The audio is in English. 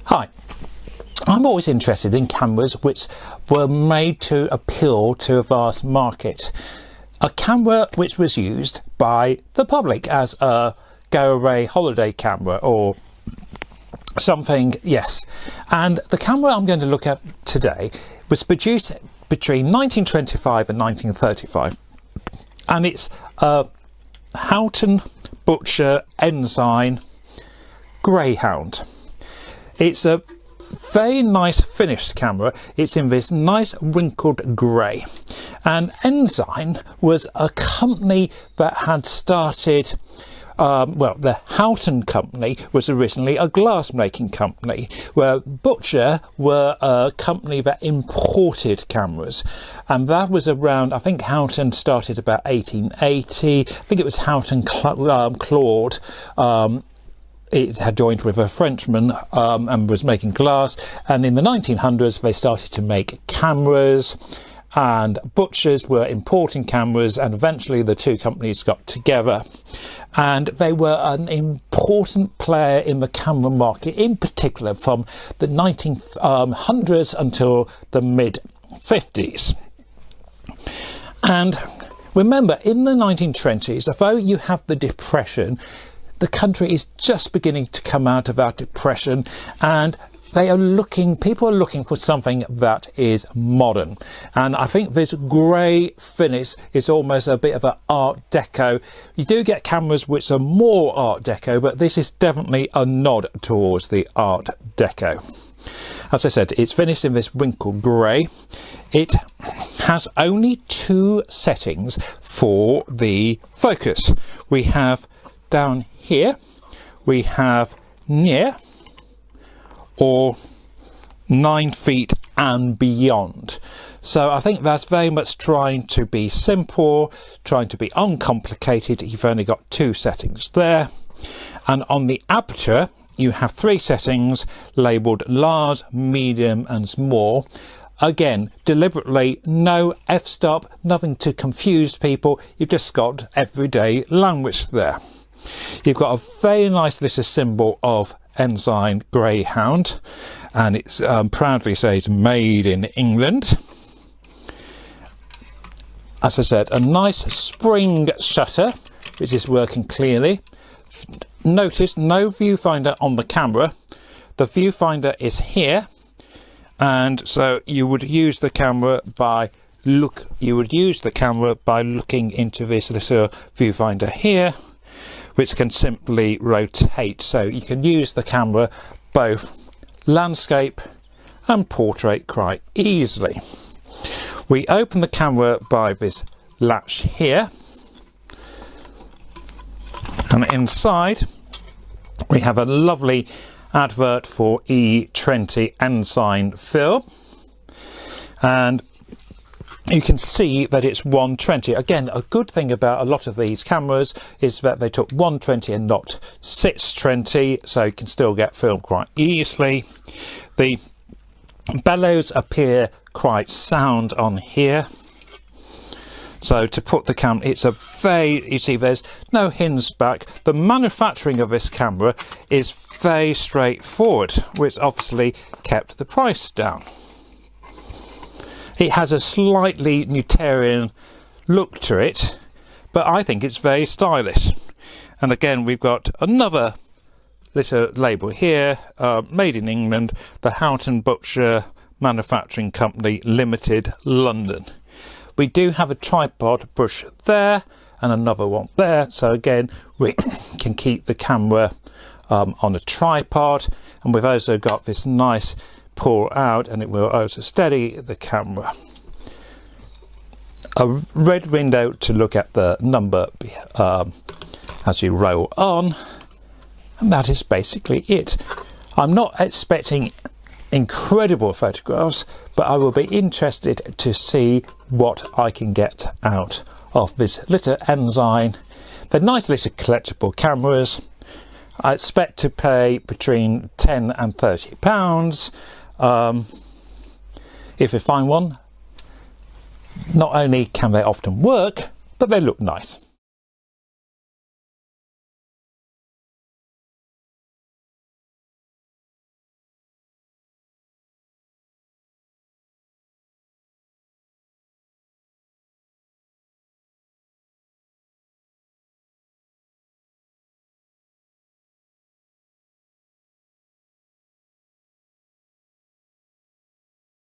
Hi, I'm always interested in cameras which were made to appeal to a vast market. A camera which was used by the public as a go-away holiday camera or something, yes. And the camera I'm going to look at today was produced between 1925 and 1935. And it's a Houghton Butcher Ensign Greyhound. It's a very nice finished camera. It's in this nice wrinkled grey. And Ensign was a company that had started, the Houghton company was originally a glass making company, where Butcher were a company that imported cameras. And that was around, I think Houghton started about 1880. I think it was Houghton Claude. It had joined with a Frenchman and was making glass, and in the 1900s they started to make cameras, and Butchers were importing cameras, and eventually the two companies got together, and they were an important player in the camera market, in particular from the 1900s until the mid 50s. And remember, in the 1920s, although you have the Depression, the country is just beginning to come out of that depression, and people are looking for something that is modern. And I think this grey finish is almost a bit of an Art Deco. You do get cameras which are more Art Deco, but this is definitely a nod towards the Art Deco. As I said, it's finished in this wrinkled grey. It has only two settings for the focus. We have down here, we have near or 9 feet and beyond. So I think that's very much trying to be simple, trying to be uncomplicated. You've only got two settings there. And on the aperture, you have three settings labelled large, medium and small. Again, deliberately no f-stop, nothing to confuse people. You've just got everyday language there. You've got a very nice little symbol of Ensign Greyhound, and it proudly says made in England. As I said, a nice spring shutter which is working clearly. Notice no viewfinder on the camera. The viewfinder is here, and so you would use the camera by looking into this little viewfinder here, which can simply rotate, so you can use the camera both landscape and portrait quite easily. We open the camera by this latch here, and inside we have a lovely advert for E20 Ensign film, and you can see that it's 120. Again, a good thing about a lot of these cameras is that they took 120 and not 620, so you can still get film quite easily. The bellows appear quite sound on here. So to put the camera, it's a you see there's no hinge back. The manufacturing of this camera is very straightforward, which obviously kept the price down. It has a slightly Newtarian look to it, but I think it's very stylish. And again, we've got another little label here, made in England, the Houghton Butcher Manufacturing Company Limited, London. We do have a tripod bush there and another one there, so again we can keep the camera on a tripod, and we've also got this nice pull out, and it will also steady the camera. A red window to look at the number as you roll on, and that is basically it. I'm not expecting incredible photographs, but I will be interested to see what I can get out of this little Ensign. They're nice little collectible cameras. I expect to pay between £10 and £30. If you find one, not only can they often work, but they look nice.